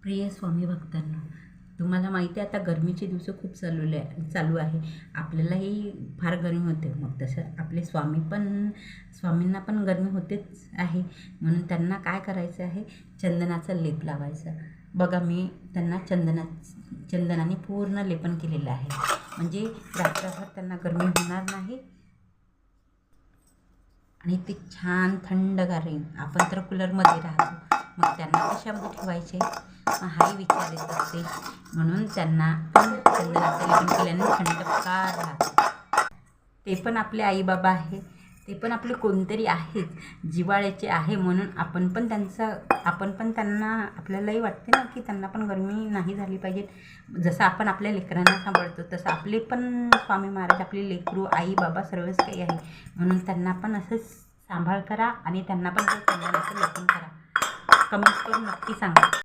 प्रिय स्वामी भक्तांनो, तुम्हाला माहिती आहे आता गरमीचे दिवस खूप चालू आहे. आपल्यालाही फार गरमी होते. मग तसं आपले स्वामींना पण गरमी होतेच आहे. म्हणून त्यांना काय करायचं आहे, चंदनाचा लेप लावायचा. बघा, मी त्यांना चंदनाने पूर्ण लेपन केलेलं आहे. म्हणजे रात्रभर त्यांना गरमी होणार नाही आणि ते छान थंडगार राहील. आपण तर कूलरमध्ये राहतो, मग त्यांना कशामध्ये ठेवायचे हाही विचार येत असते. म्हणून त्यांना पण चंदनाचं लेपन केल्याने थंडगार राहतं. ते पण आपले आईबाबा आहे, ते पण आपले कोणतरी आहेत, जिव्हाळ्याचे आहे. म्हणून आपण पण त्यांना आपल्यालाही वाटते ना की त्यांना पण गरमी नाही झाली पाहिजे. जसं आपण आपल्या लेकरांना सांभाळतो तसं आपले पण स्वामी महाराज आपले लेकरू आई बाबा सर्वच काही आहे. म्हणून त्यांना पण असंच सांभाळ करा आणि त्यांना पण चंदनाचं लेपन करा. कमेंट करून नक्की सांगा.